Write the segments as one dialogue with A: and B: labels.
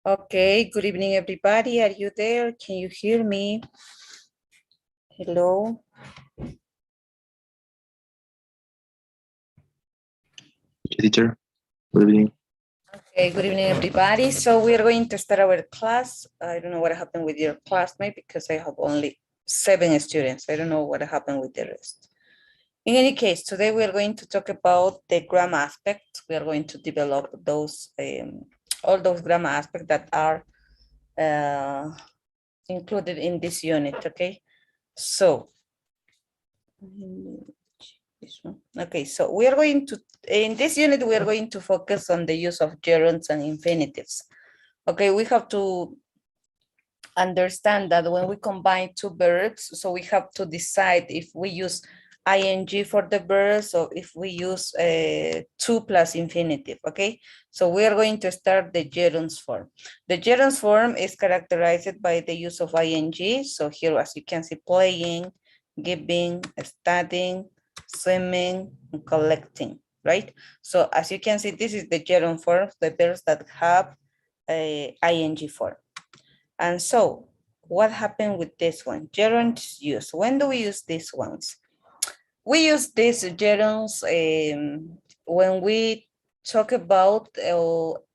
A: Okay, good evening, everybody. Are you there? Can you hear me? Hello.
B: Teacher, good evening.
A: Okay, good evening, everybody. So we are going to start our class. I don't know what happened with your classmate because I have only 7 students. I don't know what happened with the rest. In any case, today we are going to talk about the grammar aspects. We are going to develop those, all those grammar aspects that are included in this unit, okay? So, this one. Okay, so we are going to, in this unit, we are going to focus on the use of gerunds and infinitives. Okay, we have to understand that when we combine two verbs, so we have to decide if we use ing for the verbs or if we use to plus infinitive, okay? So we are going to start the gerunds form. The gerunds form is characterized by the use of ing. So here, as you can see, playing, giving, studying, swimming, and collecting, right? So as you can see, this is the gerund form, the verbs that have a ing form. And so what happened with this one? Gerunds use. When do we use these ones? We use these gerunds when we talk about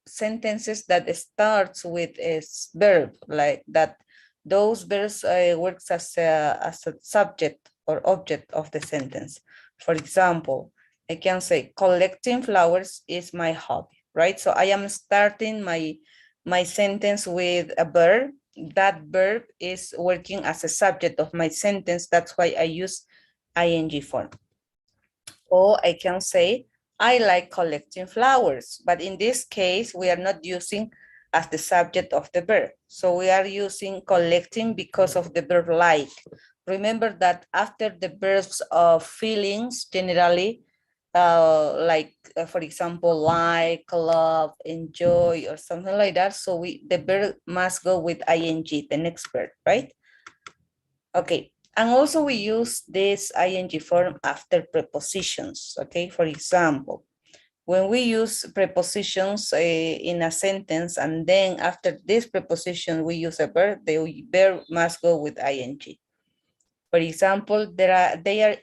A: sentences that starts with a verb, like that those verbs works as a subject or object of the sentence. For example, I can say collecting flowers is my hobby, right? So I am starting my sentence with a verb. That verb is working as a subject of my sentence. That's why I use ing form. Or I can say, I like collecting flowers. But in this case, we are not using as the subject of the verb. So we are using collecting because of the verb like. Remember that after the verbs of feelings, generally, for example, like, love, enjoy, or something like that. So the verb must go with ing, the next verb, right? Okay, and also we use this ing form after prepositions, okay? For example, when we use prepositions in a sentence and then after this preposition we use a verb, the verb must go with ing. For example, they are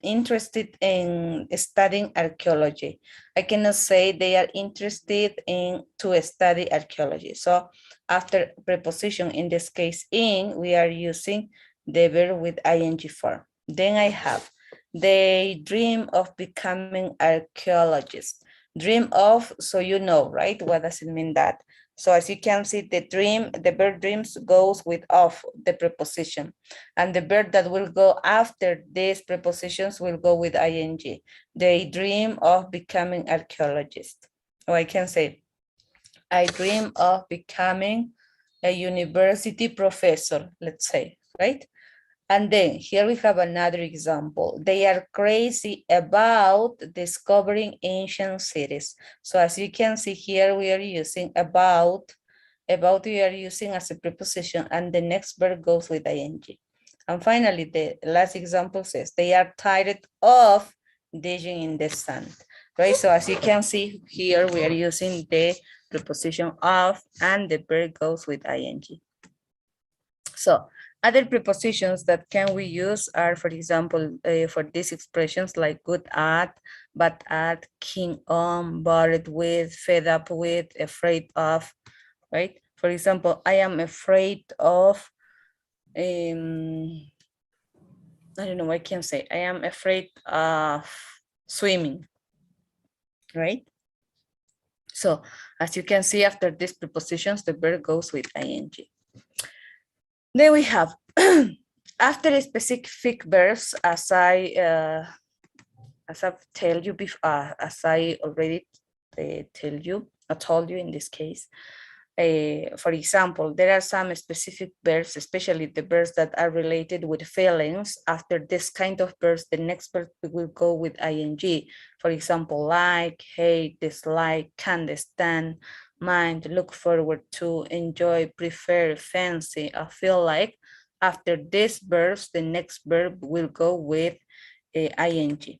A: interested in studying archaeology. I cannot say they are interested in to study archaeology. So after preposition, in this case in, we are using the verb with ing form. Then I have, they dream of becoming archaeologists. Dream of, so you know, right? What does it mean that? So as you can see, the verb dreams goes with of the preposition. And the verb that will go after these prepositions will go with ing. They dream of becoming archaeologists. Or I can say, I dream of becoming a university professor, let's say, right? And then here we have another example. They are crazy about discovering ancient cities. So as you can see here, we are using about we are using as a preposition and the next verb goes with ing. And finally, the last example says, they are tired of digging in the sand, right? So as you can see here, we are using the preposition of and the verb goes with ing. So other prepositions that can we use are, for example, for these expressions like good at, bad at, keen on, bothered with, fed up with, afraid of, right? For example, I am afraid of, I don't know, I can say, I am afraid of swimming, right? So as you can see, after these prepositions, the verb goes with ing. Then we have, after specific verbs, as I've told you before, as I already told you in this case, for example, there are some specific verbs, especially the verbs that are related with feelings. After this kind of verbs, the next verb will go with ing. For example, like, hate, dislike, can't stand, mind, look forward to, enjoy, prefer, fancy, I feel like. After these verbs, the next verb will go with ing.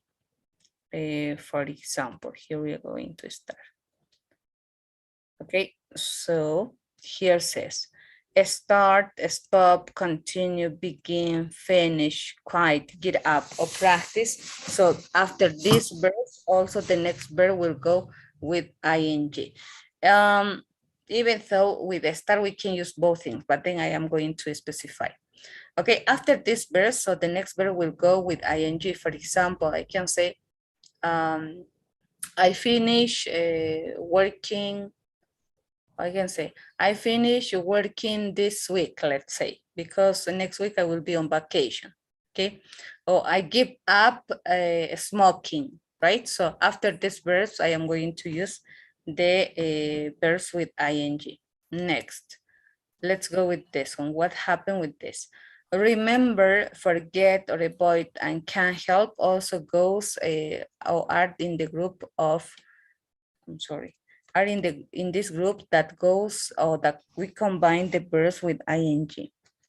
A: For example, here we are going to start. Okay, so here says, start, stop, continue, begin, finish, quite, get up, or practice. So after this verb, also the next verb will go with ing. Even though with the start, we can use both things, but then I am going to specify. Okay, after this verb, so the next verb will go with ing. For example, I can say, I finish working. I can say, I finish working this week, let's say, because next week I will be on vacation, okay? Or I give up smoking, right? So after this verbs, I am going to use the verbs with ing. Next, let's go with this one. What happened with this? Remember, forget, or avoid, and can help also goes or are in the group of, I'm sorry, are in this group that goes or that we combine the verbs with ing.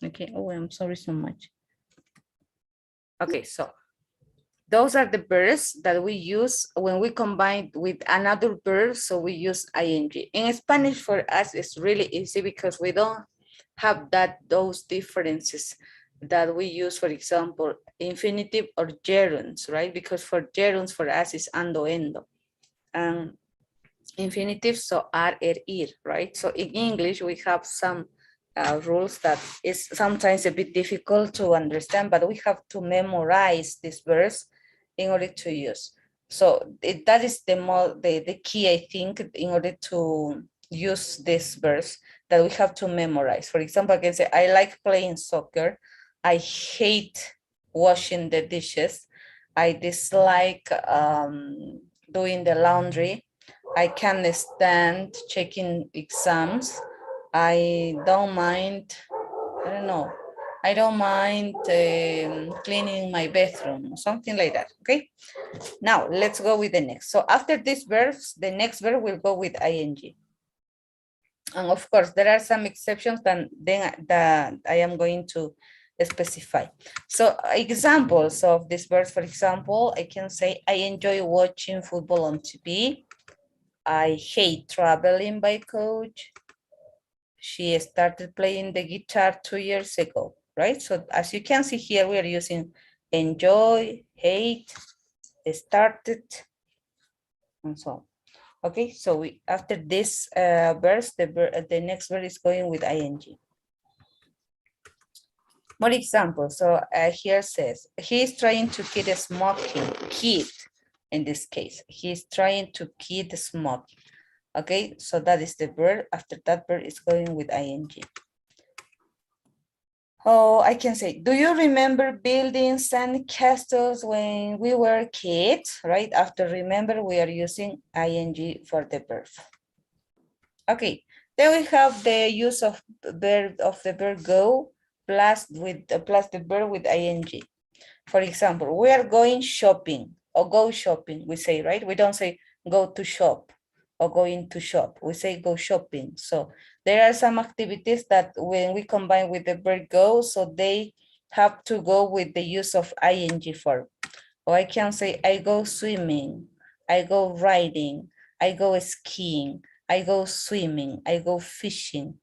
A: Okay, oh, I'm sorry so much. Okay, so those are the verbs that we use when we combine with another verb, so we use ing. In Spanish for us, it's really easy because we don't have those differences that we use, for example, infinitive or gerunds, right? Because for gerunds for us is ando, endo. Infinitive, so are, ir, right? So in English, we have some rules that is sometimes a bit difficult to understand, but we have to memorize this verse in order to use. So that is the key, I think, in order to use this verse, that we have to memorize. For example, I can say, I like playing soccer. I hate washing the dishes. I dislike doing the laundry. I can stand checking exams. I don't mind, I don't know, I don't mind cleaning my bathroom, something like that, okay? Now, let's go with the next. So after these verbs, the next verb will go with ing. And of course, there are some exceptions that I am going to specify. So examples of these verbs, for example, I can say, I enjoy watching football on TV. I hate traveling by coach. She started playing the guitar 2 years ago, right? So as you can see here, we are using enjoy, hate, started, and so on. Okay, so after this verse, the next verse is going with ing. More examples. So here says, he's trying to quit smoking. Quit, in this case, he's trying to quit smoking. Okay, so that is the verb. After that verb is going with ing. Oh, I can say, do you remember building sand castles when we were kids? Right, after remember, we are using ing for the verb. Okay, then we have the use of the verb go plus the verb with ing. For example, we are going shopping or go shopping, we say, right? We don't say go to shop or going to shop. We say go shopping. So there are some activities that when we combine with the verb go, so they have to go with the use of ing form. Or I can say I go swimming, I go riding, I go skiing, I go swimming, I go fishing.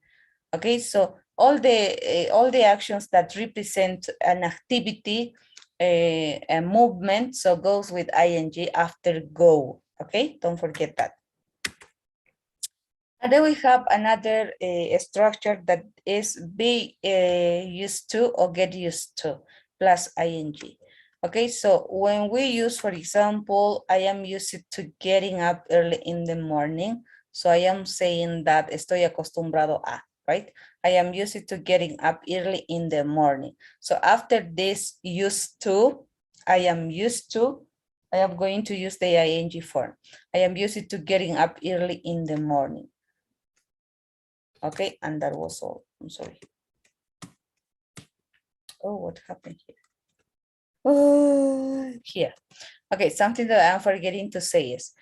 A: Okay, so all the actions that represent an activity, a movement, so goes with ing after go. Okay, don't forget that. And then we have another structure that is be used to or get used to plus ing. Okay, so when we use, for example, I am used to getting up early in the morning. So I am saying that estoy acostumbrado a, right? I am used to getting up early in the morning. So after this used to, I am going to use the ing form. I am used to getting up early in the morning. Okay, and that was all. I'm sorry. Oh, what happened here? Oh, here. Okay, something that I'm forgetting to say is,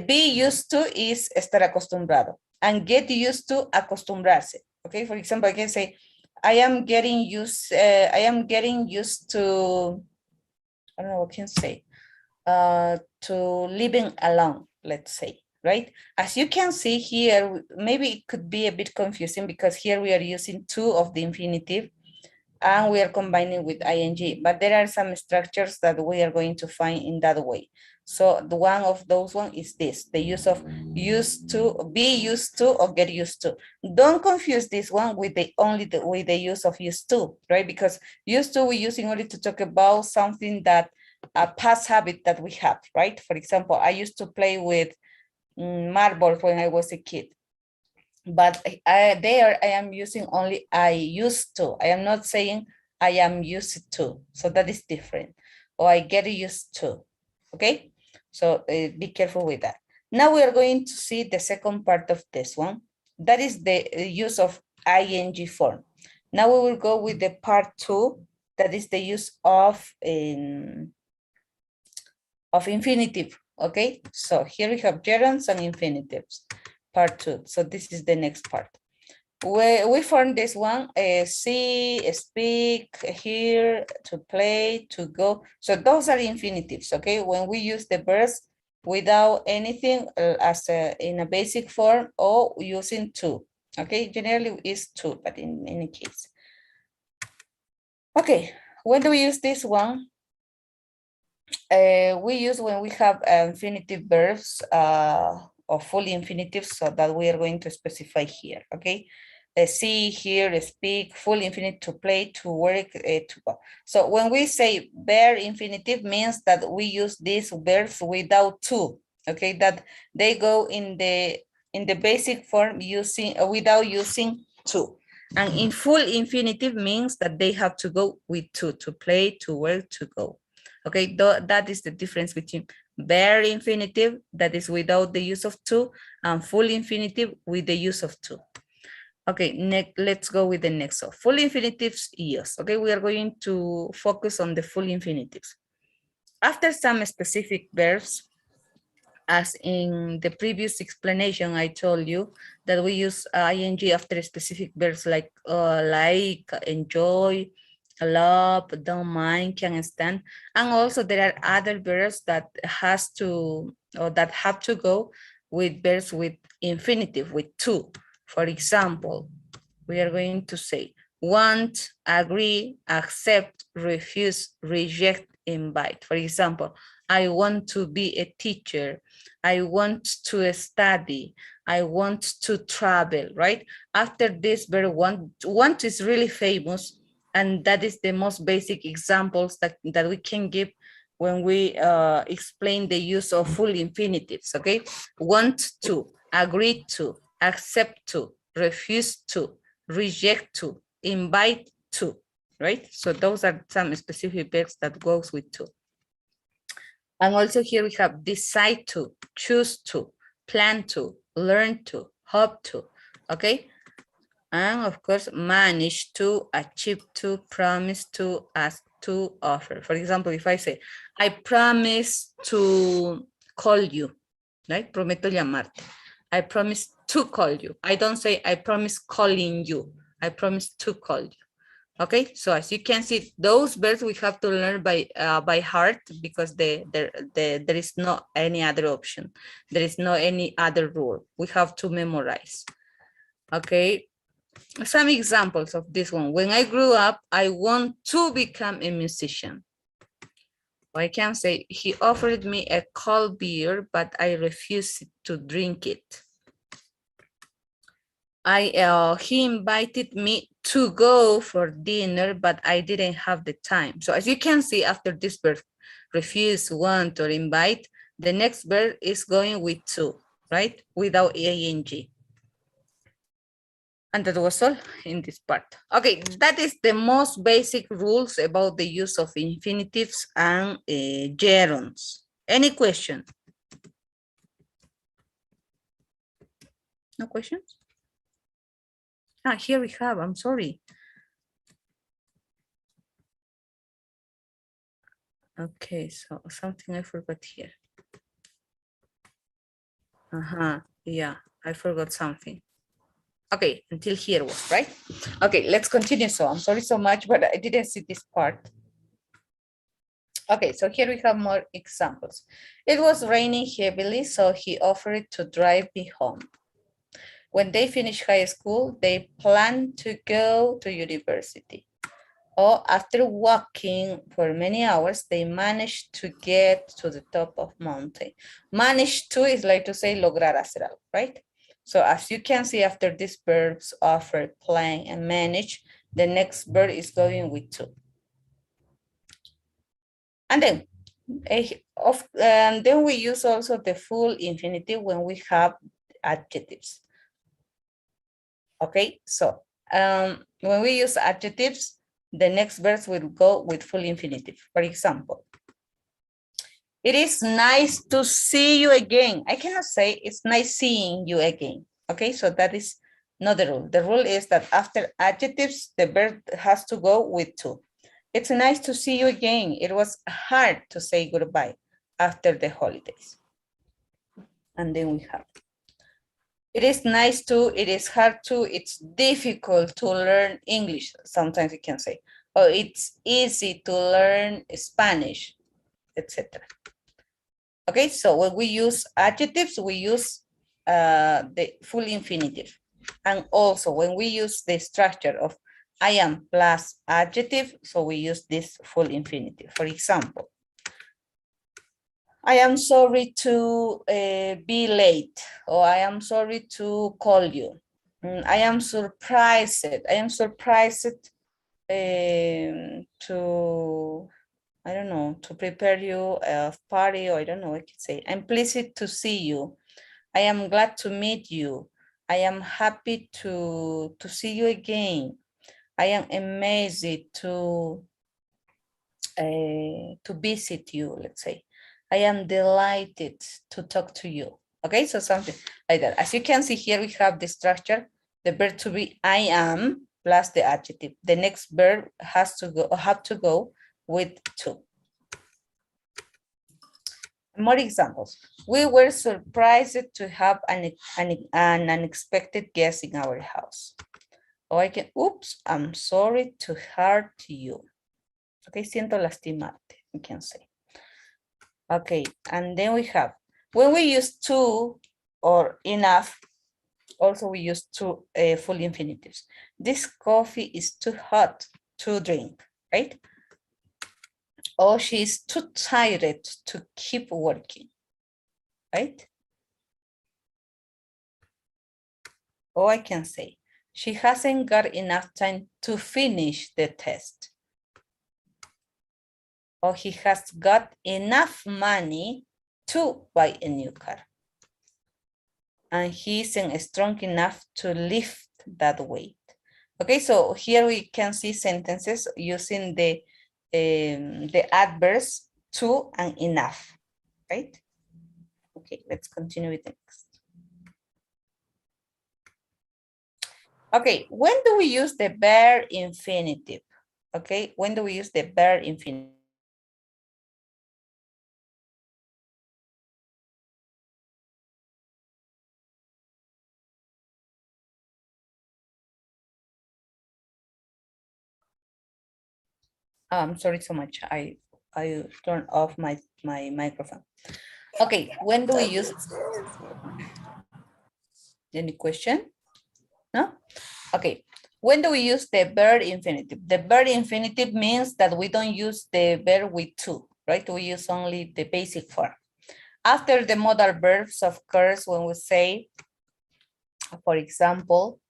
A: be used to is estar acostumbrado, and get used to, acostumbrarse. Okay, for example, I can say, I am getting used to, I don't know what can say, to living alone, let's say. right? As you can see here, maybe it could be a bit confusing because here we are using two of the infinitive and we are combining with ing, but there are some structures that we are going to find in that way. So the one of those one is this, the use of used to, be used to, or get used to. Don't confuse this one with with the use of used to, right? Because used to we use in order to talk about something that a past habit that we have, right? For example, I used to play with marbles when I was a kid. But there I am using only I used to. I am not saying I am used to. So that is different. Or I get used to. Okay. So be careful with that. Now we are going to see the second part of this one. That is the use of ing form. Now we will go with the part 2. That is the use of infinitive. Okay. So here we have gerunds and infinitives. Part 2. So this is the next part. We formed this one, see, speak, hear, to play, to go. So those are infinitives, okay? When we use the verbs without anything in a basic form or using to, okay? Generally is to, but in any case. Okay, when do we use this one? We use when we have infinitive verbs or full infinitives, so that we are going to specify here, okay? See, hear, speak, full infinitive, to play, to work, to go. So when we say bare infinitive means that we use these verbs without to, okay? That they go in the basic form using without using to. And in full infinitive means that they have to go with to play, to work, to go. Okay, that is the difference between bare infinitive, that is without the use of to, and full infinitive with the use of to. Okay, let's go with the next. So full infinitives, yes. Okay, we are going to focus on the full infinitives. After some specific verbs, as in the previous explanation, I told you that we use ing after specific verbs like, enjoy, love, don't mind, can stand. And also there are other verbs that has to, or that have to go with verbs with infinitive, with to. For example, we are going to say want, agree, accept, refuse, reject, invite. For example, I want to be a teacher. I want to study. I want to travel, right? After this verb want is really famous, and that is the most basic examples that we can give when we explain the use of full infinitives, okay? Want to, agree to, accept to, refuse to, reject to, invite to, right? So those are some specific verbs that goes with to. And also here we have decide to, choose to, plan to, learn to, hope to, okay? And of course, manage to, achieve to, promise to, ask to, offer. For example, if I say, I promise to call you, right? Prometo llamarte. I promise to call you. I don't say I promise calling you. I promise to call you. Okay, so as you can see, those verbs we have to learn by heart, because there is no any other option. There is no any other rule. We have to memorize. Okay, some examples of this one. When I grew up, I want to become a musician. I can say he offered me a cold beer, but I refused to drink it. He invited me to go for dinner, but I didn't have the time. So as you can see, after this verb, refuse, want, or invite, the next verb is going with to, right? Without ing. And that was all in this part. Okay, that is the most basic rules about the use of infinitives and gerunds. Any question? No questions? Ah, here we have, I'm sorry. Okay, so something I forgot here. Yeah, I forgot something. Okay, until here was, right? Okay, let's continue. So I'm sorry so much, but I didn't see this part. Okay, so here we have more examples. It was raining heavily, so he offered to drive me home. When they finish high school, they plan to go to university. Or after walking for many hours, they managed to get to the top of mountain. Manage to is like to say lograr hacer algo, right? So as you can see, after these verbs offer, plan, and manage, the next verb is going with to. And then we use also the full infinitive when we have adjectives. Okay, so when we use adjectives, the next verse will go with full infinitive. For example, it is nice to see you again. I cannot say it's nice seeing you again. Okay, so that is not the rule. The rule is that after adjectives, the verb has to go with to. It's nice to see you again. It was hard to say goodbye after the holidays. And then we have, it is nice to, it is hard to, it's difficult to learn English. Sometimes you can say, oh, it's easy to learn Spanish, etc. Okay, so when we use adjectives, we use the full infinitive. And also when we use the structure of I am plus adjective, so we use this full infinitive. For example, I am sorry to be late, or I am sorry to call you. I am surprised. I am surprised to, I don't know, to prepare you a party, or I don't know what I can say. I'm pleased to see you. I am glad to meet you. I am happy to see you again. I am amazed to visit you, let's say. I am delighted to talk to you. Okay, so something like that. As you can see here, we have the structure, the verb to be I am plus the adjective. The next verb has to go, have to go with to. More examples. We were surprised to have an unexpected guest in our house. Or I can, oops, I'm sorry to hurt you. Okay, siento lastimarte, we can say. Okay, and then we have, when we use to or enough, also we use to full infinitives. This coffee is too hot to drink, right? Or she's too tired to keep working, right? Or I can say, she hasn't got enough time to finish the test. Or he has got enough money to buy a new car. And he isn't strong enough to lift that weight. Okay, so here we can see sentences using the adverbs to and enough, right? Okay, let's continue with the next. Okay, when do we use the bare infinitive? Okay, when do we use the bare infinitive? I'm sorry so much. I turned off my microphone. Okay, when do we use? Any question? No? Okay. When do we use the verb infinitive? The verb infinitive means that we don't use the verb with to, right? We use only the basic form. After the modal verbs, of course, when we say, for example,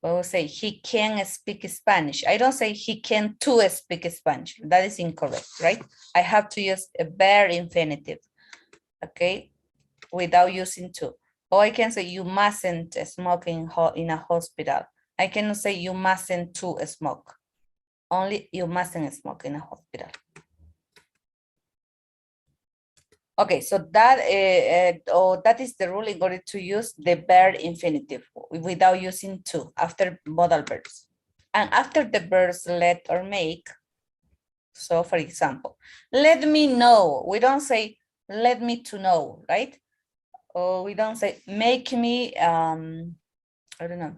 A: when we say he can speak Spanish, I don't say he can to speak Spanish. That is incorrect, right? I have to use a verb infinitive, okay, without using to. Or I can say you mustn't smoke in a hospital. I cannot say you mustn't to smoke. Only you mustn't smoke in a hospital. Okay, so that that is the rule in order to use the verb infinitive without using to after modal verbs. And after the verbs let or make, so for example, let me know. We don't say let me to know, right? Or we don't say make me, I don't know,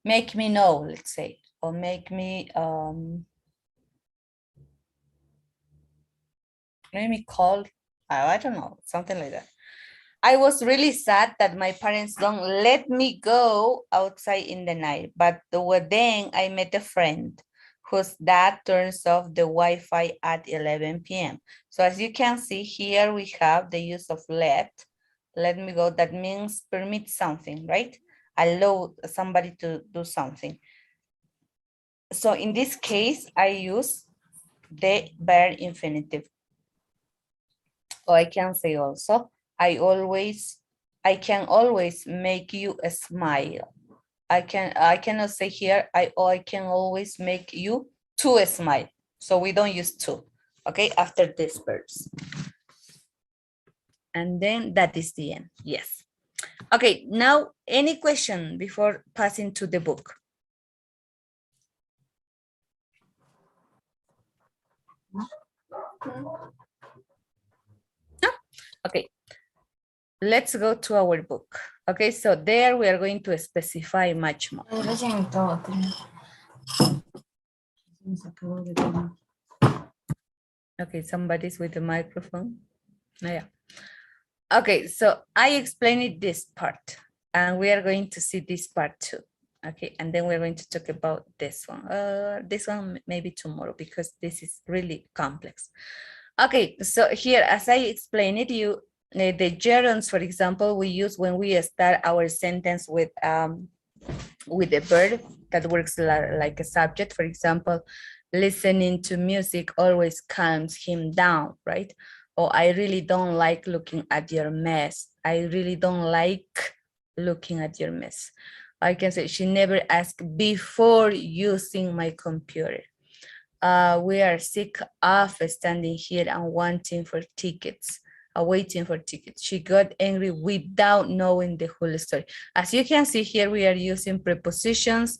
A: make me know, let's say, or make me, maybe call, I don't know, something like that. I was really sad that my parents don't let me go outside in the night, but then I met a friend whose dad turns off the Wi-Fi at 11 p.m. So as you can see here, we have the use of let me go, that means permit something, right? Allow somebody to do something. So in this case, I use the bare infinitive. Or I can say also, I can always make you smile. I cannot say here, I can always make you to smile. So we don't use to, okay, after this verbs. And then that is the end, yes. Okay, now any question before passing to the book? No? Okay, let's go to our book. Okay, so there we are going to specify much more. Okay, somebody's with the microphone. Yeah. Okay, so I explained this part and we are going to see this part too. Okay, and then we're going to talk about this one maybe tomorrow because this is really complex. Okay, so here, as I explained it, the gerunds, for example, we use when we start our sentence with a verb that works like a subject. For example, listening to music always calms him down, right? Or I really don't like looking at your mess. I really don't like looking at your mess. I can say she never asked before using my computer. We are sick of standing here and waiting for tickets. She got angry without knowing the whole story. As you can see here, we are using prepositions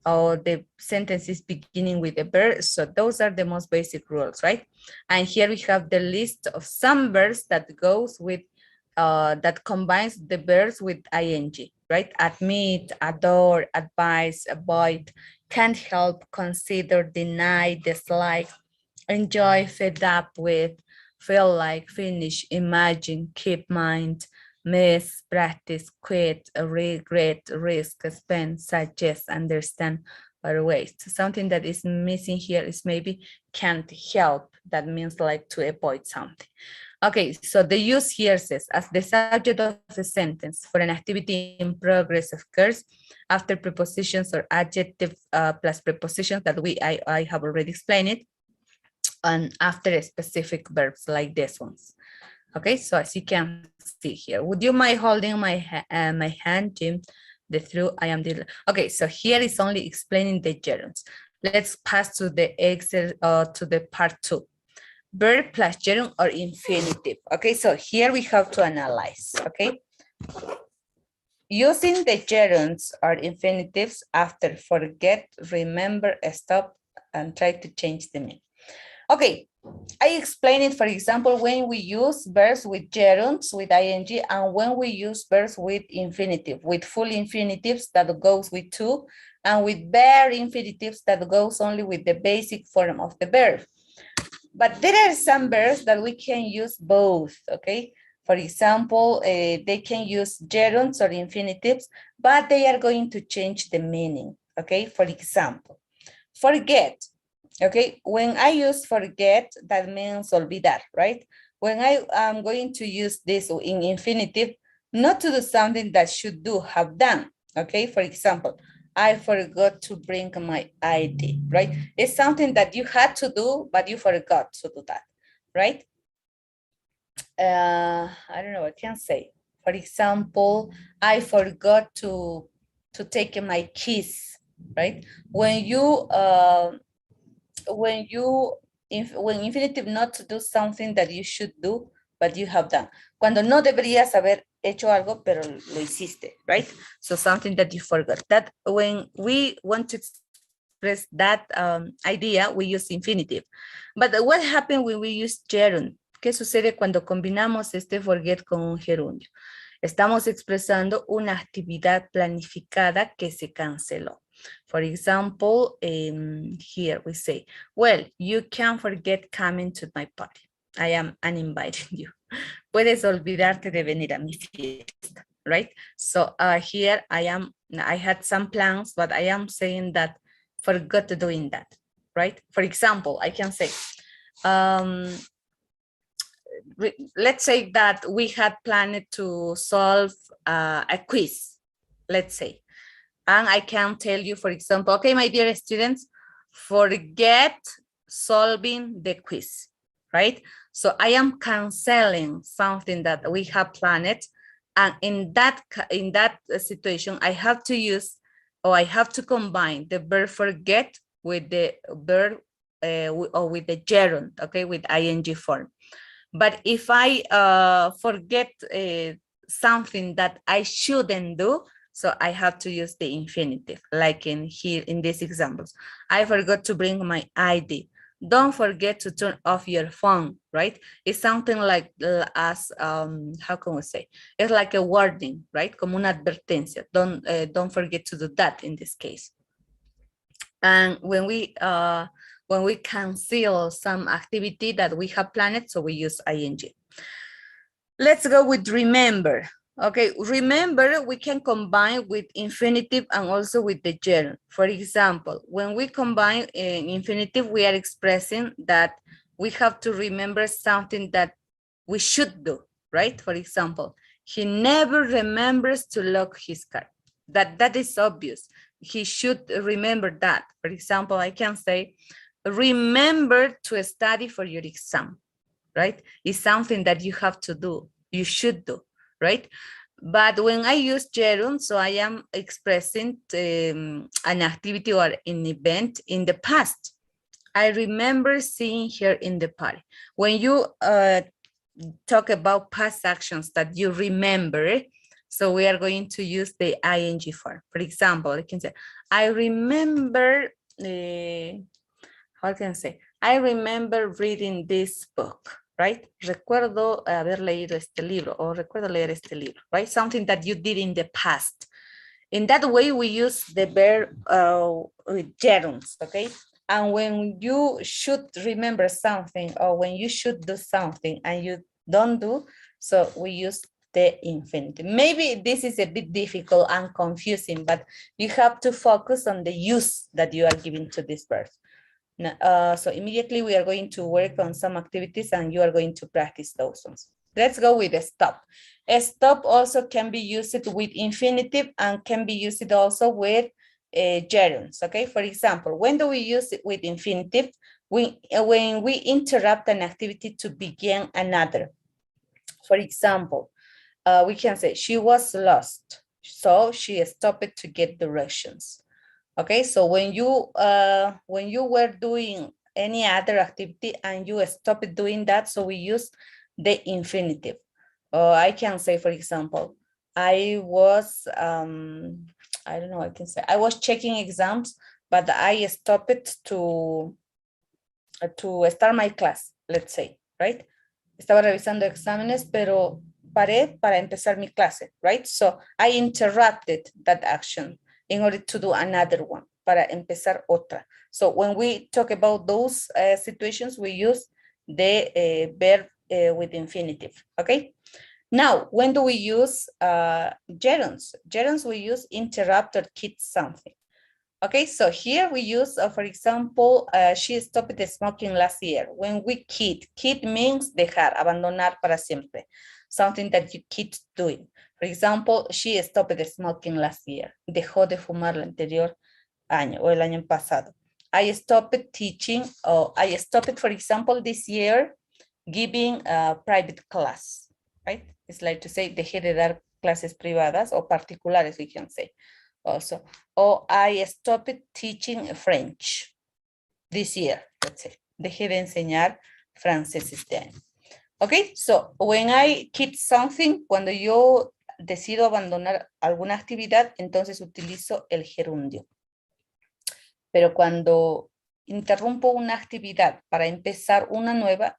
A: or the sentences beginning with a verb. So those are the most basic rules, right? And here we have the list of some verbs that goes with, that combines the verbs with ing, right? Admit, adore, advise, avoid, can't help, consider, deny, dislike, enjoy, fed up with, feel like, finish, imagine, keep mind, miss, practice, quit, regret, risk, spend, suggest, understand, or waste. Something that is missing here is maybe can't help. That means like to avoid something. Okay, so the use here says, as the subject of a sentence for an activity in progress occurs after prepositions or adjective plus prepositions that I have already explained it, and after specific verbs like this ones. Okay, so as you can see here, would you mind holding my hand, Jim? The through I am the, okay, so here is only explaining the gerunds. Let's pass to the Excel to the part 2. Verb plus gerund or infinitive. Okay, so here we have to analyze, okay? Using the gerunds or infinitives after forget, remember, stop, and try to change the meaning. Okay, I explained it, for example, when we use verbs with gerunds, with ing, and when we use verbs with infinitive, with full infinitives that goes with to, and with bare infinitives that goes only with the basic form of the verb. But there are some verbs that we can use both, okay? For example, they can use gerunds or infinitives, but they are going to change the meaning, okay? For example, forget, okay? When I use forget, that means olvidar, right? When I am going to use this in infinitive, not to do something that should do, have done, okay? For example, I forgot to bring my ID, right? It's something that you had to do, but you forgot to do that, right? I don't know, I can say. For example, I forgot to take my keys, right? When infinitive not to do something that you should do, but you have done. Cuando no deberías haber hecho algo, pero lo hiciste, right? So something that you forgot. That when we want to express that idea, we use infinitive. But what happens when we use gerund? ¿Qué sucede cuando combinamos este forget con un gerundio? Estamos expresando una actividad planificada que se canceló. For example, here we say, well, you can't forget coming to my party. I am uninviting you. Puedes olvidarte de venir a mi fiesta, right? So here I had some plans, but I am saying that forgot doing that, right? For example, I can say, let's say that we had planned to solve a quiz, let's say. And I can tell you, for example, okay, my dear students, forget solving the quiz, right? So I am canceling something that we have planned. And in that situation, I have to use, or I have to combine the verb forget with the verb or with the gerund, okay, with ing form. But if I forget something that I shouldn't do, so I have to use the infinitive, like in here in these examples. I forgot to bring my ID. Don't forget to turn off your phone, right? It's something like as, how can we say? It's like a warning, right? Como una advertencia. Don't forget to do that in this case. And when we cancel some activity that we have planned, so we use ing. Let's go with remember. Okay, remember we can combine with infinitive and also with the gerund. For example, when we combine in infinitive, we are expressing that we have to remember something that we should do, right? For example, he never remembers to lock his car. That is obvious. He should remember that. For example, I can say, remember to study for your exam, right? It's something that you have to do, you should do, right? But when I use gerund, so I am expressing an activity or an event in the past. I remember seeing her in the party. When you talk about past actions that you remember, so we are going to use the ing form. For example, I can say, I remember, how can I say? I remember reading this book, right? Recuerdo haber leído este libro, o recuerdo leer este libro, right? Something that you did in the past. In that way, we use the verb with gerunds, okay? And when you should remember something, or when you should do something and you don't do, so we use the infinitive. Maybe this is a bit difficult and confusing, but you have to focus on the use that you are giving to this verb. So immediately we are going to work on some activities and you are going to practice those ones. Let's go with a stop. A stop also can be used with infinitive and can be used also with gerunds, okay? For example, when do we use it with infinitive? When we interrupt an activity to begin another. For example, we can say she was lost, so she stopped to get directions. Okay, so when you were doing any other activity and you stopped doing that, so we use the infinitive. I can say, for example, I was, I don't know, I can say, I was checking exams, but I stopped to start my class, let's say, right? Estaba revisando exámenes, pero paré para empezar mi clase, right? So I interrupted that action in order to do another one, para empezar otra. So when we talk about those situations, we use the verb with infinitive, okay? Now, when do we use gerunds? Gerunds we use interrupt or quit something. Okay, so here we use, for example, she stopped smoking last year. When we quit means dejar, abandonar para siempre. Something that you quit doing. For example, she stopped smoking last year. Dejó de fumar el anterior año o el año pasado. I stopped teaching, or I stopped, for example, this year giving a private class, right? It's like to say, dejé de dar clases privadas o particulares, we can say. Also, or I stopped teaching French this year, let's say. Dejé de enseñar francés este año. Okay, so when I quit something, cuando yo decido abandonar alguna actividad, entonces utilizo el gerundio. Pero cuando interrumpo una actividad para empezar una nueva,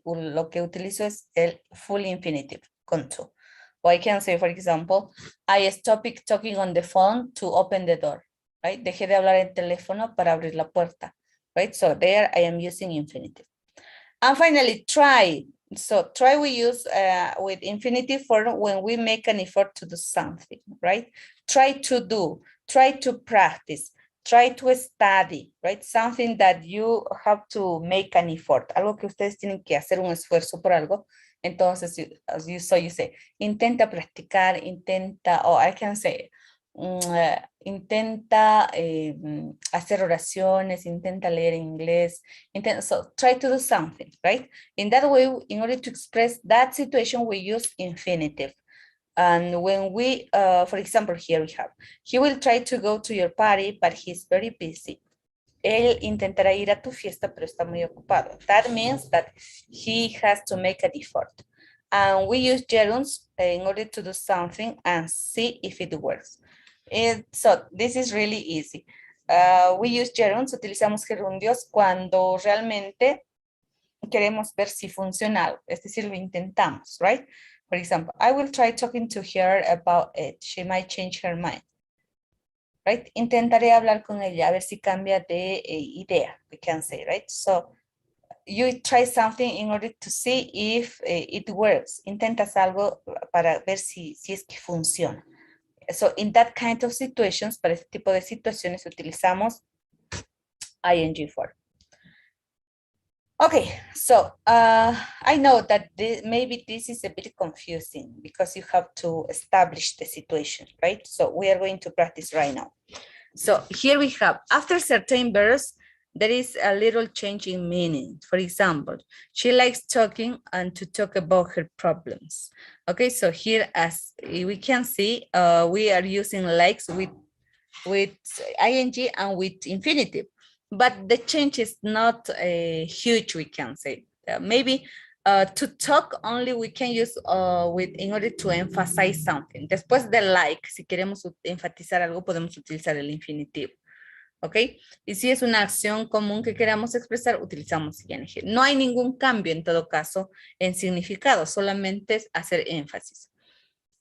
A: lo que utilizo es el full infinitive, con to. Or I can say, for example, I stopped talking on the phone to open the door, right? Dejé de hablar en teléfono para abrir la puerta, right? So there I am using infinitive. And finally, try. So try we use with infinitive form when we make an effort to do something, right? Try to do, try to practice, try to study, right? Something that you have to make an effort, algo que ustedes tienen que hacer un esfuerzo por algo. Entonces, so you say, intenta practicar, intenta, or I can say, intenta hacer oraciones, intenta leer inglés, so try to do something, right? In that way, in order to express that situation, we use infinitive. And when we, for example, here we have, he will try to go to your party, but he's very busy. Él intentará ir a tu fiesta, pero está muy ocupado. That means that he has to make an effort. And we use gerunds in order to do something and see if it works. So this is really easy. We use gerunds, utilizamos gerundios cuando realmente queremos ver si funciona algo, es decir, lo intentamos, right? For example, I will try talking to her about it. She might change her mind. Right? Intentaré hablar con ella, a ver si cambia de idea, we can say, right? So you try something in order to see if it works. Intentas algo para ver si es que funciona. So in that kind of situations, para este tipo de situaciones utilizamos ing form. Okay, so I know that maybe this is a bit confusing because you have to establish the situation, right? So we are going to practice right now. So here we have, after certain verbs, there is a little change in meaning. For example, she likes talking and to talk about her problems. Okay, so here as we can see, we are using likes with ing and with infinitive. But the change is not huge, we can say. Maybe to talk only we can use in order to emphasize something. Después de like, si queremos enfatizar algo, podemos utilizar el infinitivo. ¿Ok? Y si es una acción común que queramos expresar, utilizamos ing. No hay ningún cambio en todo caso en significado, solamente es hacer énfasis.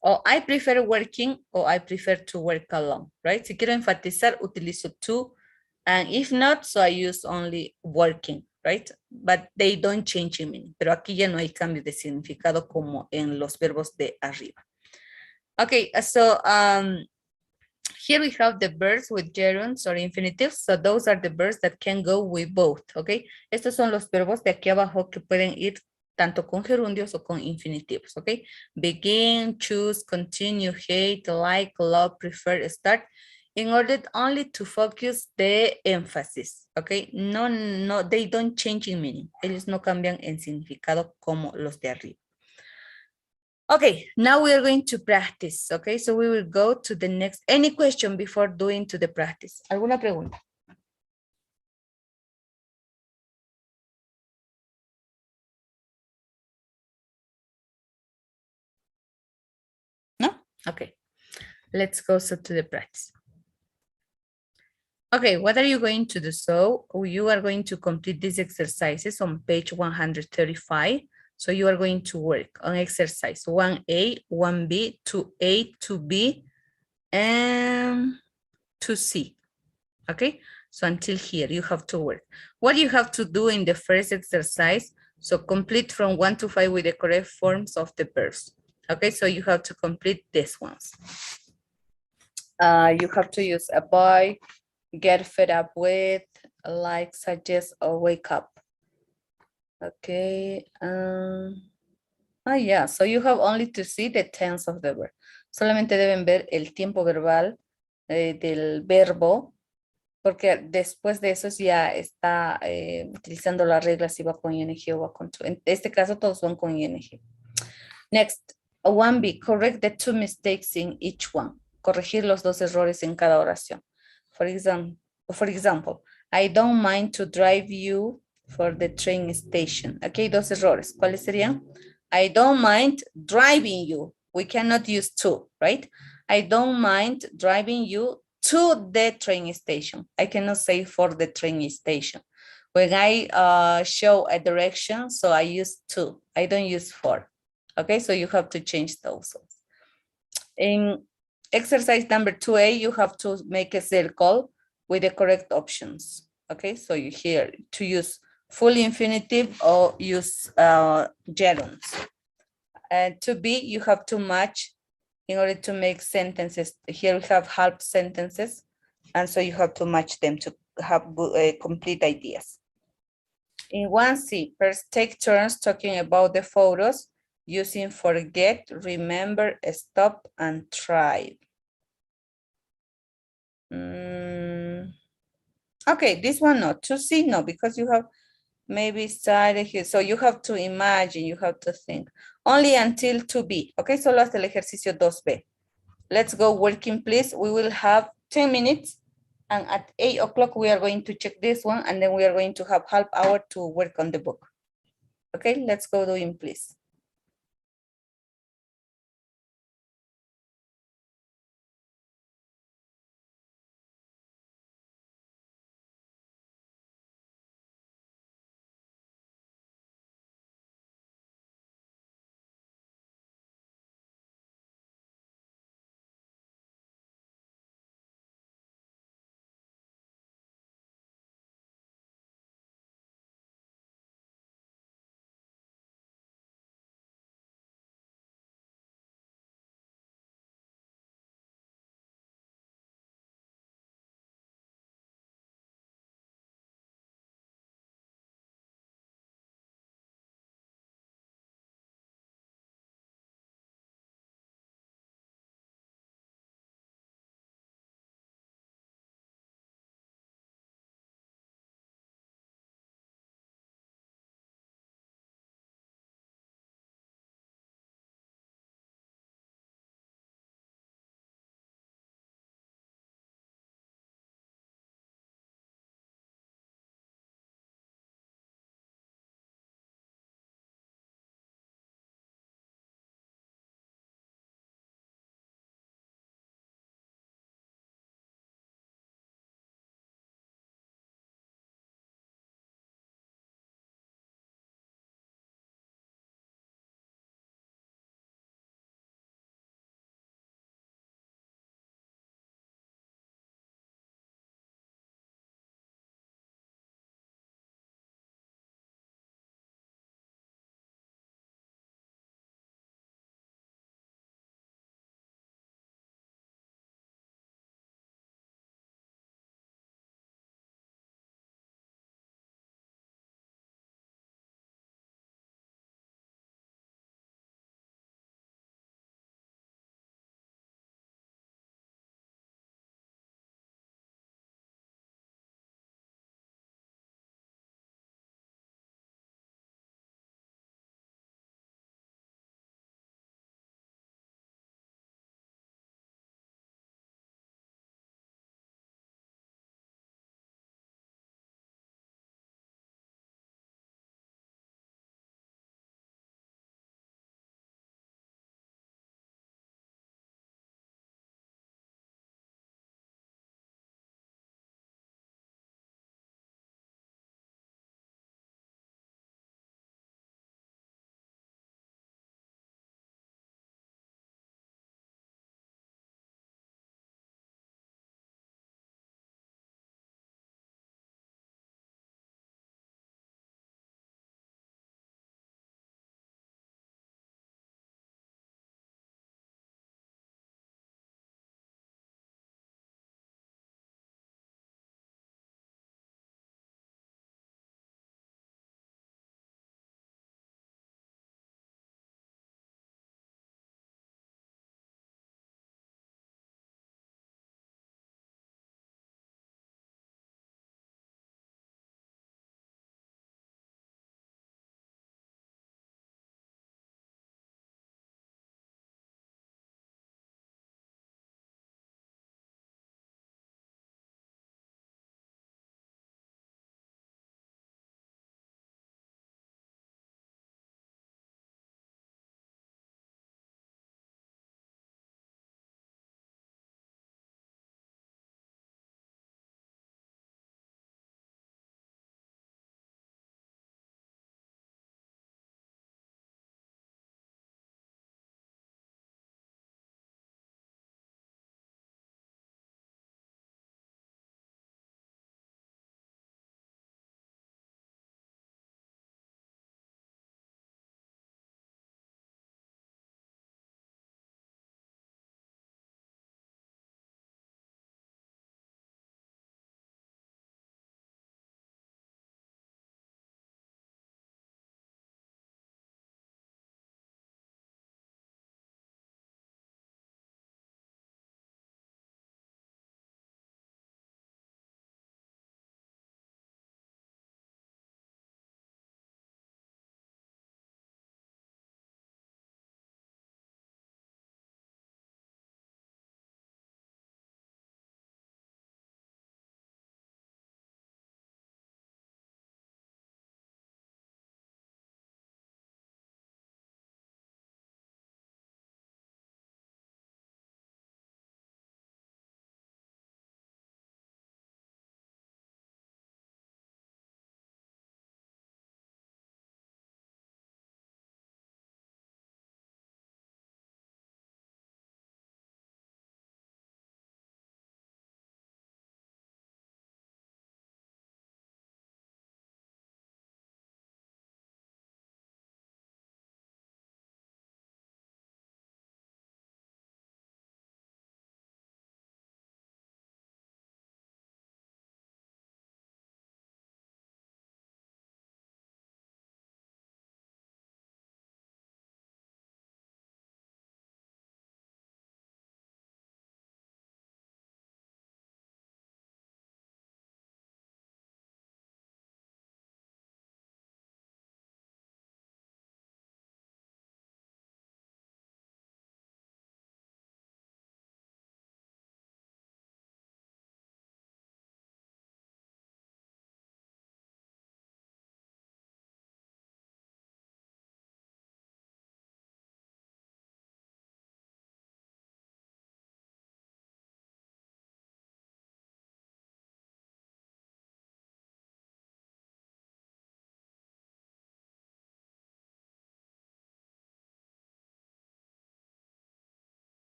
A: O I prefer working o I prefer to work alone, right? Si quiero enfatizar, utilizo to. And if not, so I use only working, right? But they don't change in meaning. Pero aquí ya no hay cambio de significado como en los verbos de arriba. Okay, so here we have the verbs with gerunds or infinitives. So those are the verbs that can go with both, okay? Estos son los verbos de aquí abajo que pueden ir tanto con gerundios o con infinitivos, okay? Begin, choose, continue, hate, like, love, prefer, start. In order only to focus the emphasis, okay? No, they don't change in meaning. Ellos no cambian en significado como los de arriba. Okay, now we are going to practice, okay? So we will go to the next. Any question before doing to the practice? ¿Alguna pregunta? No? Okay, let's go to the practice. Okay, what are you going to do? So you are going to complete these exercises on page 135. So you are going to work on exercise 1A, 1B, 2A, 2B, and 2C. Okay, so until here you have to work. What you have to do in the first exercise, so complete from 1 to 5 with the correct forms of the verbs. Okay, so you have to complete these ones. You have to use avoid, get fed up with, like, suggest, or wake up. Okay. Yeah, so you have only to see the tense of the verb. Solamente deben ver el tiempo verbal del verbo, porque después de eso ya está utilizando las reglas si va con ing o va con to. En este caso todos van con ing. Next, 1B, correct the 2 mistakes in each one. Corregir los 2 errores en cada oración. For example, I don't mind to drive you for the train station. Aquí hay 2 errores. ¿Cuáles serían? I don't mind driving you. We cannot use to, right? I don't mind driving you to the train station. I cannot say for the train station. When I show a direction, so I use to. I don't use for. Okay, so you have to change those. In exercise number 2A, you have to make a circle with the correct options. Okay, so you here to use full infinitive or use gerunds. And to be, you have to match in order to make sentences. Here we have half sentences, and so you have to match them to have complete ideas. In 1C, first take turns talking about the photos using forget, remember, stop, and try. Okay, this one no. 2C, no, because you have maybe started here. So you have to imagine, you have to think. Only until 2B. Okay, solo hasta el ejercicio 2B. Let's go working, please. We will have 10 minutes. And at 8 o'clock, we are going to check this one. And then we are going to have half hour to work on the book. Okay, let's go doing, please.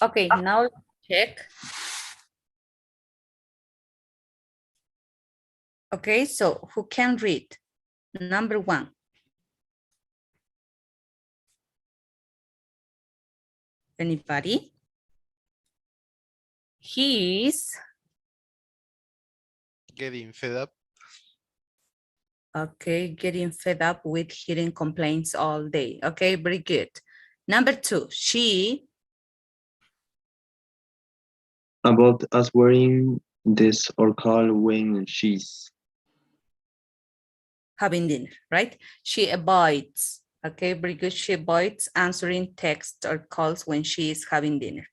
A: Okay, now check. Okay, so who can read? Number 1. Anybody? He is,
C: Getting fed up.
A: okay, getting fed up with hearing complaints all day. Okay, very good. Number 2, she,
B: About us wearing this or call when she's
A: having dinner, right? She avoids, okay, very good. She avoids answering texts or calls when she is having dinner.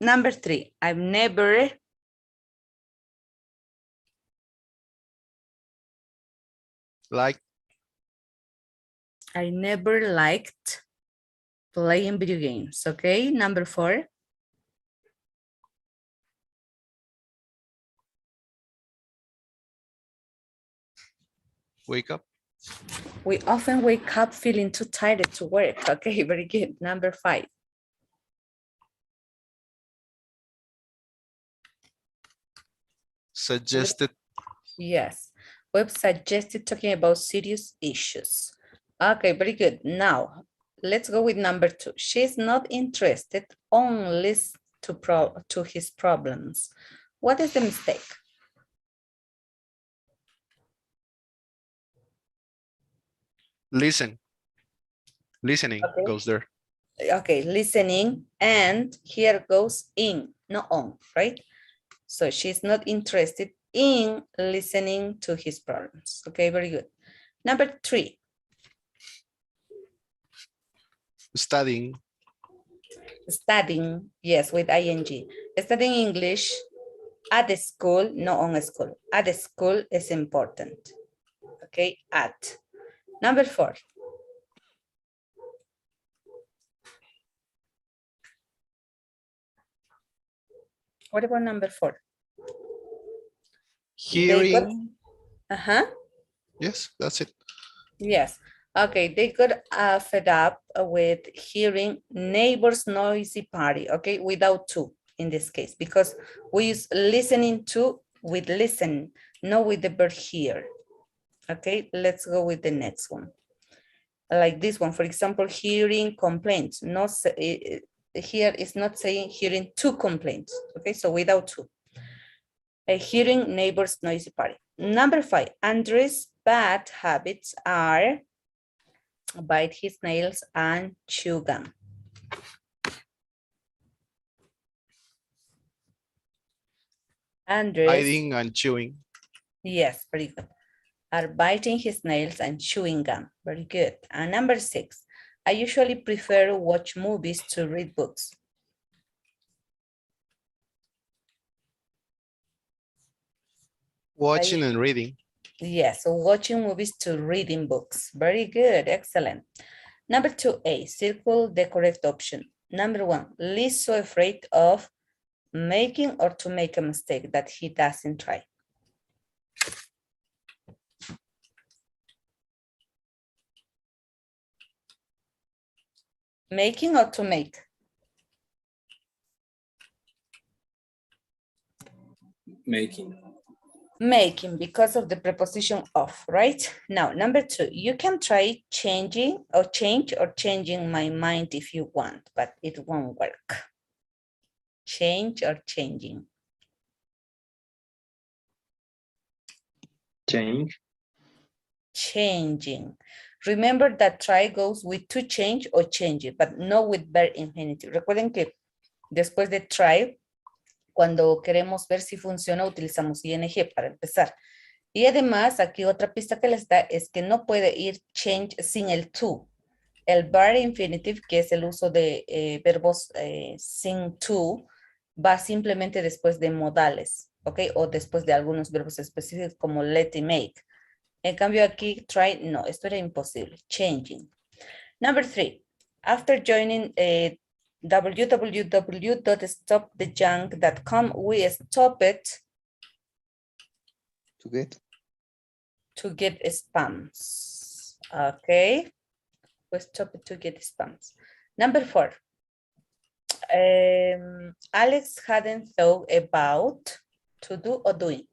A: Number 3, I've never,
C: Like,
A: I never liked playing video games, okay? Number 4,
C: wake up.
A: we often wake up feeling too tired to work, okay, very good. Number 5,
C: Suggested.
A: yes, web suggested talking about serious issues. Okay, very good. Now, let's go with number 2. She's not interested only to his problems. What is the mistake?
C: Listen. Listening
A: Okay.
C: goes there.
A: Okay, listening, and here goes in, not on, right? So she's not interested in listening to his problems. Okay, very good. Number 3,
C: Studying.
A: studying, yes, with ing. Studying English at the school, not on a school. At the school is important. Okay, at. Number 4, what about number 4?
C: Hearing.
A: Uh-huh.
C: Yes, that's it.
A: Yes. Okay, they got fed up with hearing neighbors' noisy party, okay, without to in this case, because we use listening to with listen, not with the verb hear. Okay, let's go with the next one. Like this one, for example, hearing complaints. Not here is not saying hearing two complaints, okay, so without two. Hearing neighbors' noisy party. Number 5, Andres' bad habits are bite his nails and chew gum. Andres,
C: Biting and chewing.
A: yes, very good. Are biting his nails and chewing gum. Very good. And number 6, I usually prefer to watch movies to read books.
C: Watching and reading.
A: Yes, so watching movies to reading books. Very good, excellent. Number 2A, circle the correct option. Number 1, Lee's so afraid of making or to make a mistake that he doesn't try. Making or to make?
D: Making.
A: Making, because of the preposition of, right? Now, number 2, you can try changing or changing my mind if you want, but it won't work. Change or changing?
B: change.
A: Changing. Remember that try goes with to change or change it, but no with verb infinitive. Recuerden que después de try, cuando queremos ver si funciona, utilizamos ing para empezar. Y además, aquí otra pista que les da es que no puede ir change sin el to. El verb infinitive, que es el uso de verbos sin to, va simplemente después de modales, ¿ok? O después de algunos verbos específicos como let y make. En cambio aquí, try, no, esto era imposible. Changing. Number 3, after joining www.stopthejunk.com, we stopped to get spams. Okay, we stopped to get spams. Number 4, Alex hadn't thought about to do or doing.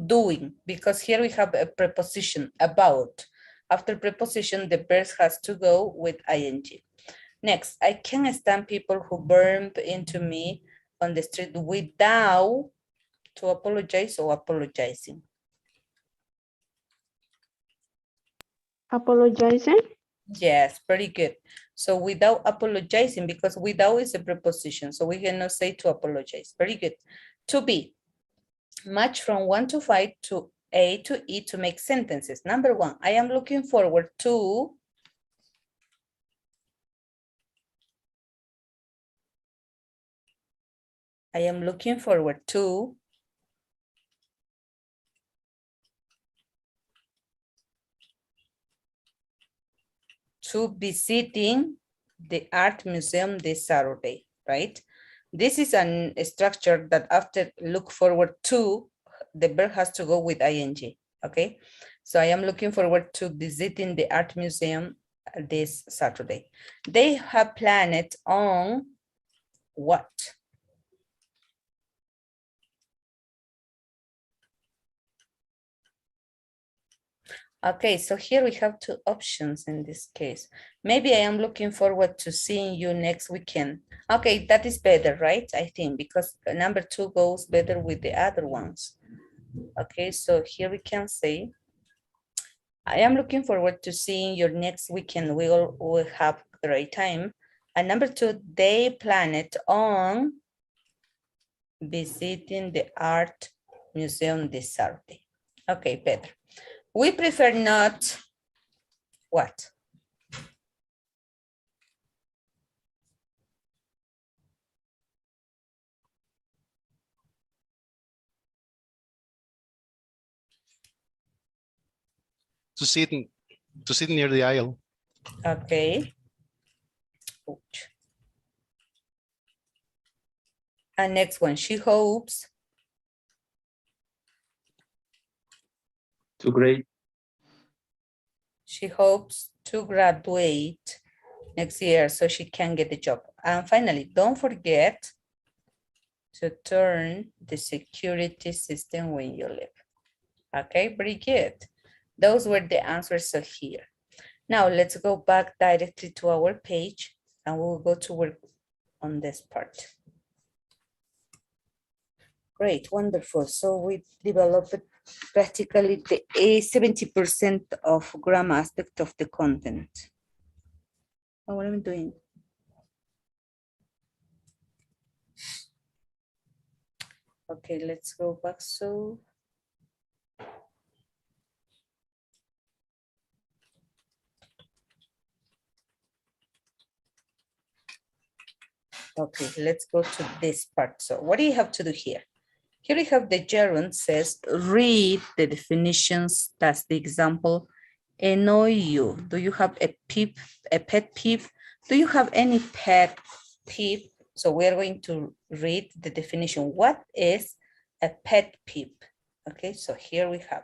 A: Doing, because here we have a preposition about. After preposition, the verb has to go with ing. Next, I can't stand people who bump into me on the street without to apologize or apologizing.
E: Apologizing.
A: Yes, very good. So without apologizing, because without is a preposition, so we cannot say to apologize. Very good. To be, match from 1 to 5 to A to E to make sentences. Number 1, I am looking forward to. I am looking forward to. To visiting the art museum this Saturday, right? This is a structure that after look forward to, the verb has to go with ing, okay? So I am looking forward to visiting the art museum this Saturday. They have planned on what? Okay, so here we have 2 options in this case. Maybe I am looking forward to seeing you next weekend. Okay, that is better, right? I think because number 2 goes better with the other ones. Okay, so here we can say, I am looking forward to seeing you next weekend. We all will have a great time. And number 2, they planned on visiting the art museum this Saturday. Okay, better. We prefer not, what?
C: To sit near the aisle.
A: Okay. Ouch. And next one, she hopes.
B: To grade.
A: She hopes to graduate next year so she can get a job. And finally, don't forget to turn the security system when you leave. Okay, very good. Those were the answers of here. Now let's go back directly to our page and we'll go to work on this part. Great, wonderful. So we developed practically the 70% of grammar aspect of the content. Oh, what am I doing? Okay, let's go back. So okay, let's go to this part. So what do you have to do here? Here we have the gerund says, read the definitions. That's the example. Annoy you. Do you have a pet peeve? Do you have any pet peeve? So we are going to read the definition. What is a pet peeve? Okay, so here we have.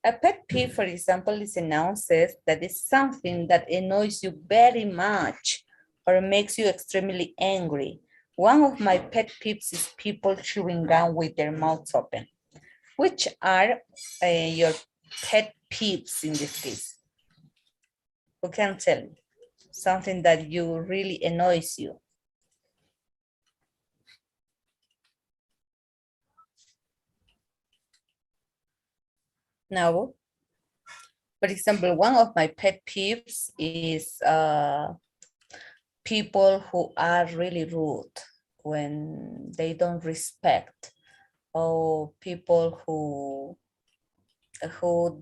A: A pet peeve, for example, is a noun says that is something that annoys you very much or makes you extremely angry. One of my pet peeves is people chewing gum with their mouths open. Which are your pet peeves in this case? Who can tell me? Something that you really annoys you. Now, for example, one of my pet peeves is people who are really rude when they don't respect, or people who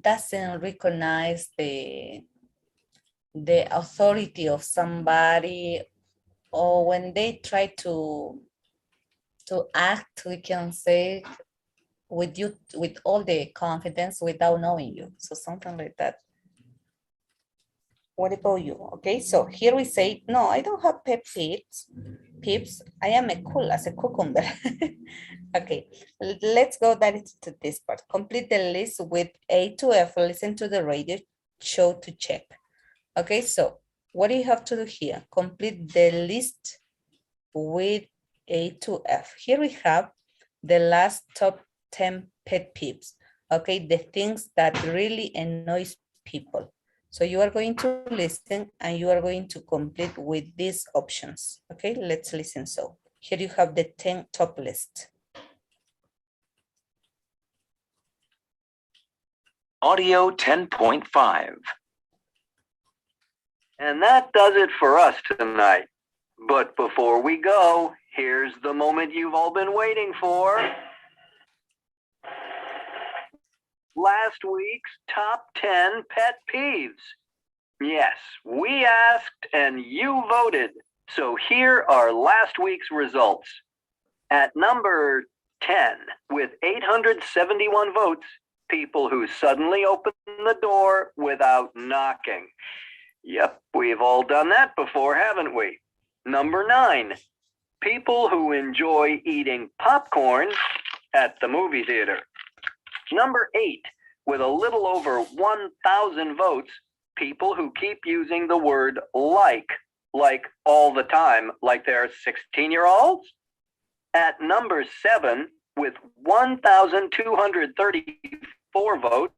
A: doesn't recognize the authority of somebody, or when they try to act, we can say, with you with all the confidence without knowing you. So something like that. What about you? Okay, so here we say, no, I don't have pet peeves. I am cool as a cucumber. Okay, let's go directly to this part. Complete the list with A to F. Listen to the radio show to check. Okay, so what do you have to do here? Complete the list with A to F. Here we have the last top 10 pet peeves. Okay, the things that really annoys people. So you are going to listen and you are going to complete with these options. Okay, let's listen. So here you have the 10 top list.
E: Audio 10.5. And that does it for us tonight. But before we go, here's the moment you've all been waiting for. Last week's top 10 pet peeves. Yes, we asked and you voted. So here are last week's results. At number 10, with 871 votes, people who suddenly open the door without knocking. Yep, we've all done that before, haven't we? Number 9, people who enjoy eating popcorn at the movie theater. Number 8, with a little over 1,000 votes, people who keep using the word like all the time, like they're 16-year-olds. At number 7, with 1,234 votes,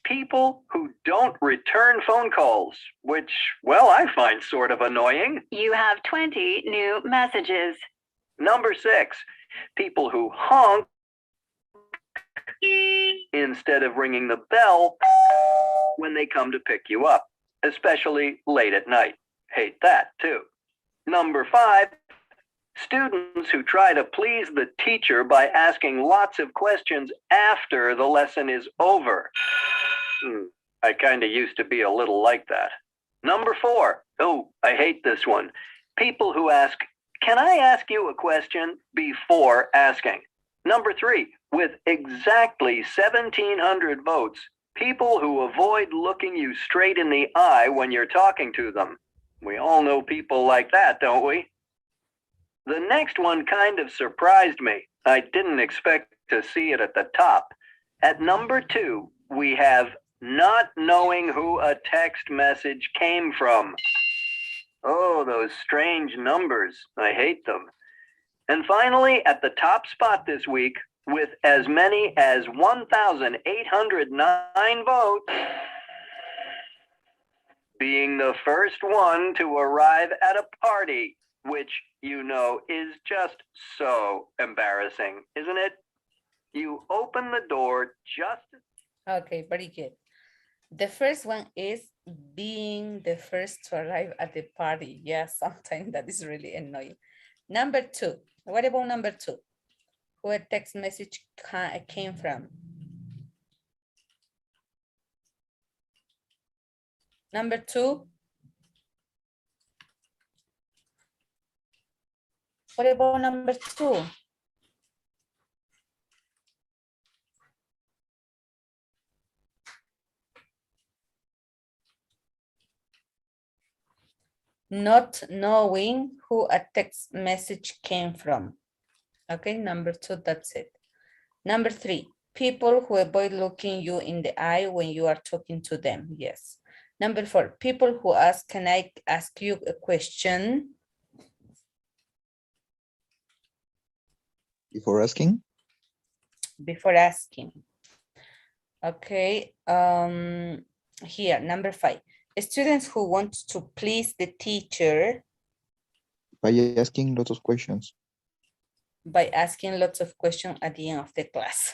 E: people who don't return phone calls, which, well, I find sort of annoying.
F: You have 20 new messages.
E: Number 6, people who honk instead of ringing the bell when they come to pick you up, especially late at night. Hate that too. Number 5, students who try to please the teacher by asking lots of questions after the lesson is over. I kind of used to be a little like that. Number 4, oh, I hate this one. People who ask, can I ask you a question before asking? Number 3, with exactly 1,700 votes, people who avoid looking you straight in the eye when you're talking to them. We all know people like that, don't we? The next one kind of surprised me. I didn't expect to see it at the top. At number 2, we have not knowing who a text message came from. Oh, those strange numbers. I hate them. And finally, at the top spot this week, with as many as 1,809 votes, being the first one to arrive at a party, which you know is just so embarrassing, isn't it? You open the door just...
A: Okay, very good. The first one is being the first to arrive at the party. Yeah, sometimes that is really annoying. Number 2, what about number 2? Who a text message came from? Number 2. What about number 2? Not knowing who a text message came from. Okay, number 2, that's it. Number 3, people who avoid looking you in the eye when you are talking to them. Yes. Number 4, people who ask, can I ask you a question?
G: Before asking?
A: Before asking. Okay, here, number 5, students who want to please the teacher.
G: By asking lots of questions.
A: By asking lots of questions at the end of the class.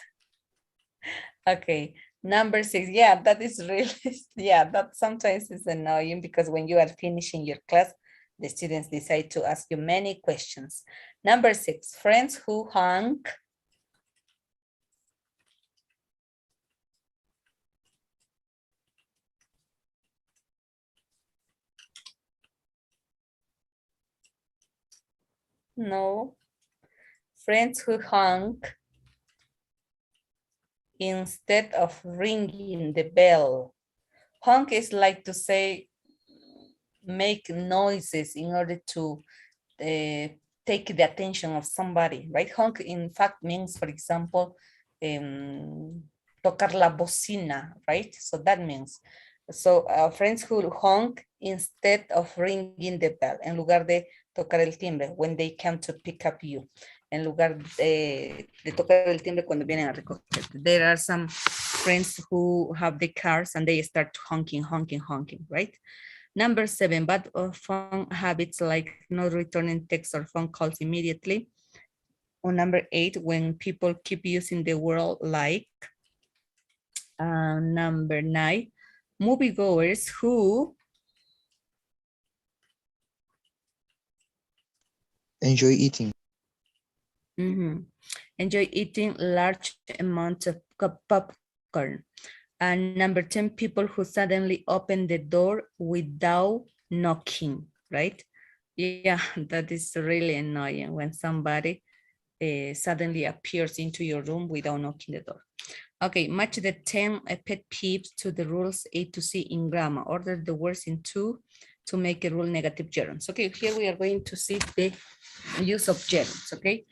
A: Okay, number 6, yeah, that is really, yeah, that sometimes is annoying because when you are finishing your class, the students decide to ask you many questions. Number 6, friends who honk. No. Friends who honk instead of ringing the bell. Honk is like to say, make noises in order to take the attention of somebody, right? Honk in fact means, for example, tocar la bocina, right? So that means So, friends who honk instead of ringing the bell, en lugar de tocar el timbre, when they come to pick up you, en lugar de tocar el timbre cuando vienen a recogerte. There are some friends who have the cars and they start honking, honking, honking, right? Number 7, bad phone habits like not returning texts or phone calls immediately. Or number 8, when people keep using the word like. Number 9, moviegoers who
G: Enjoy eating.
A: enjoy eating large amounts of popcorn. And number 10, people who suddenly open the door without knocking, right? Yeah, that is really annoying when somebody suddenly appears into your room without knocking the door. Okay, match the 10 pet peeves to the rules A to C in grammar. Order the words in 2 to make a rule negative gerunds. Okay, here we are going to see the use of gerunds, okay?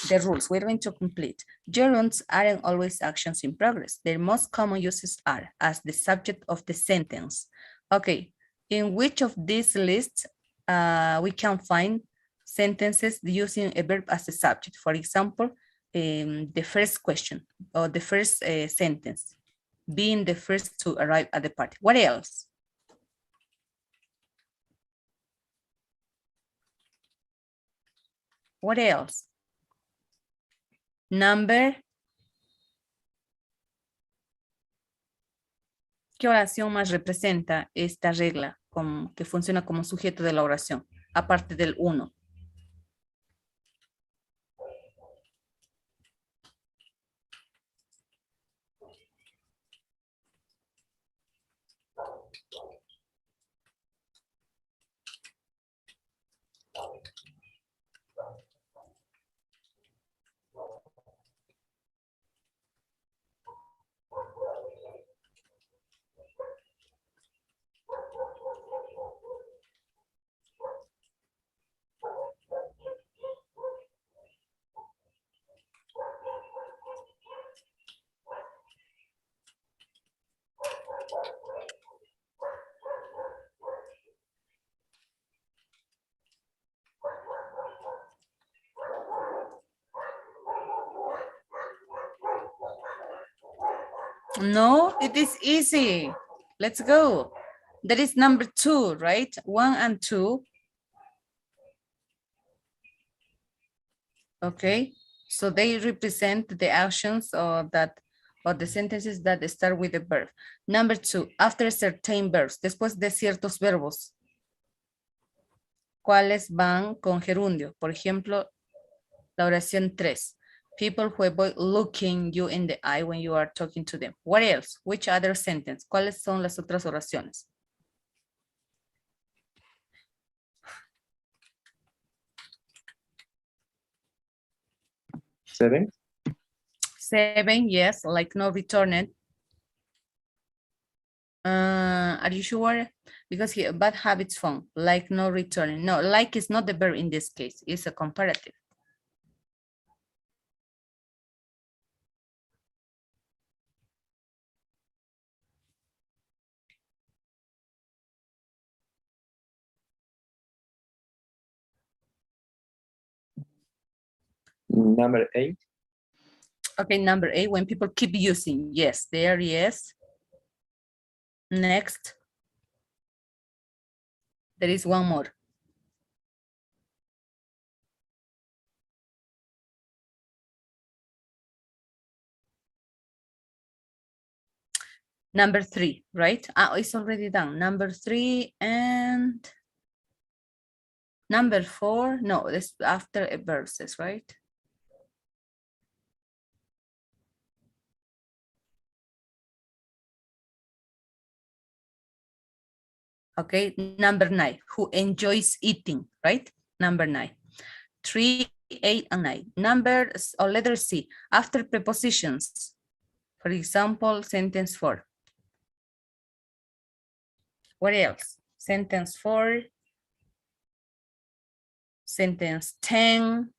A: The rules we're going to complete. Gerunds aren't always actions in progress. Their most common uses are as the subject of the sentence. Okay, in which of these lists we can find sentences using a verb as a subject? For example, the first question or the first sentence, being the first to arrive at the party. What else? What else? Number. ¿Qué oración más representa esta regla que funciona como sujeto de la oración? Aparte del 1. No, it is easy. Let's go. That is number 2, right? 1 and 2. Okay, so they represent the actions or the sentences that start with the verb. Number 2, after certain verbs, después de ciertos verbos. ¿Cuáles van con gerundio? Por ejemplo, la oración 3. People who avoid looking you in the eye when you are talking to them. What else? Which other sentence? ¿Cuáles son las otras oraciones?
B: Seven.
A: 7, yes, like no returning. Are you sure? Because here, bad habits phone, like no returning. No, like is not the verb in this case, it's a comparative.
B: Number 8.
A: Okay, number 8, when people keep using, yes, there, yes. Next. There is one more. Number 3, right? It's already done. Number 3 and number 4. No, it's after a verses, right? Okay, number 9, who enjoys eating, right? Number 9. 3, 8, and 9. Numbers or letter C, after prepositions. For example, sentence 4. What else? Sentence 4. Sentence 10.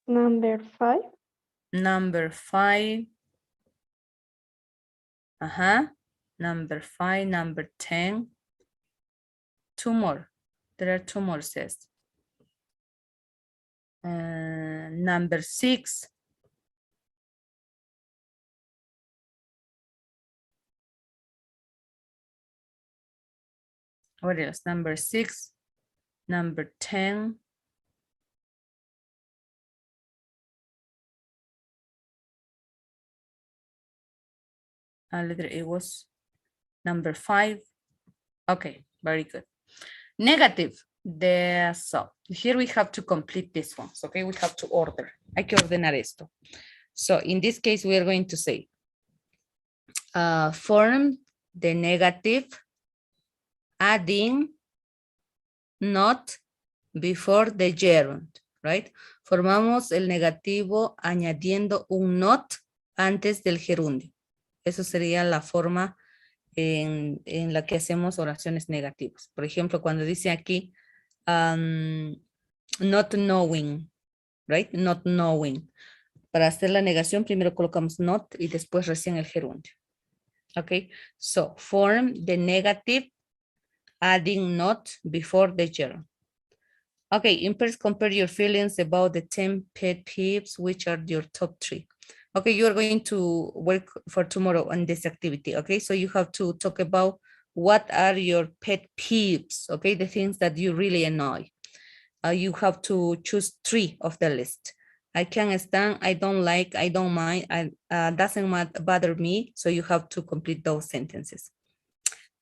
H: Number 5.
A: Number 5. number 5, number 10. 2 more. There are 2 more, says. Number 6. What else? Number 6, number 10. Letter A was number 5. Okay, very good. Negative. So here we have to complete this one. Okay, we have to order. Hay que ordenar esto. So in this case, we are going to say, form the negative, adding not before the gerund, right? Formamos el negativo añadiendo un not antes del gerundio. Eso sería la forma en la que hacemos oraciones negativas. Por ejemplo, cuando dice aquí, not knowing, right? Not knowing. Para hacer la negación, primero colocamos not y después recién el gerundio. Okay, so form the negative, adding not before the gerund. Okay, impairs, compare your feelings about the 10 pet peeves, which are your top 3. Okay, you are going to work for tomorrow on this activity. Okay, so you have to talk about what are your pet peeves. Okay, the things that you really annoy. You have to choose 3 of the list. I can't stand, I don't like, I don't mind, doesn't bother me. So you have to complete those sentences.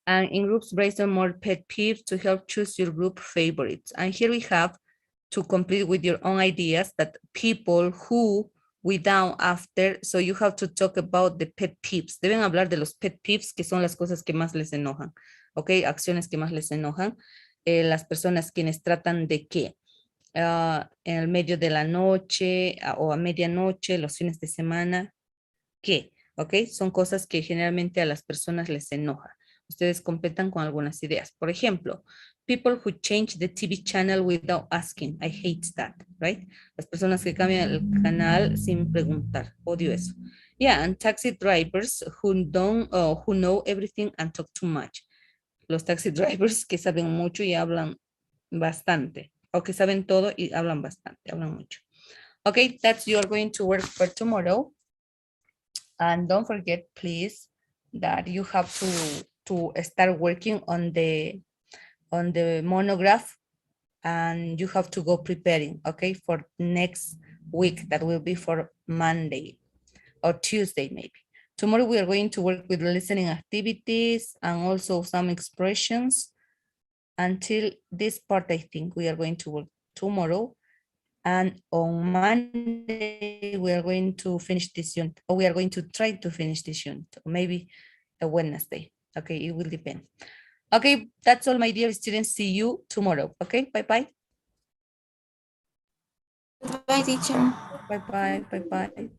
A: And in groups, brainstorm more pet peeves to help choose your group favorites. And here we have to complete with your own ideas that people who, without, after. So you have to talk about the pet peeves. Deben hablar de los pet peeves, que son las cosas que más les enojan. Ok, acciones que más les enojan. Las personas quienes tratan de que en el medio de la noche o a medianoche, los fines de semana, ¿qué? Ok, son cosas que generalmente a las personas les enoja. Ustedes completan con algunas ideas. Por ejemplo, people who change the TV channel without asking. I hate that, right? Las personas que cambian el canal sin preguntar. Odio eso. Yeah, and taxi drivers who know everything and talk too much. Los taxi drivers que saben mucho y hablan bastante. O que saben todo y hablan bastante, hablan mucho. Okay, that's you are going to work for tomorrow. And don't forget, please, that you have to start working on the monograph, and you have to go preparing, okay, for next week. That will be for Monday or Tuesday, maybe. Tomorrow we are going to work with listening activities and also some expressions. Until this part, I think we are going to work tomorrow. And on Monday, we are going to finish this unit, or we are going to try to finish this unit, or maybe a Wednesday. Okay, it will depend. Okay, that's all, my dear students. See you tomorrow. Okay, bye-bye.
H: Bye, teacher.
A: Bye-bye, bye-bye.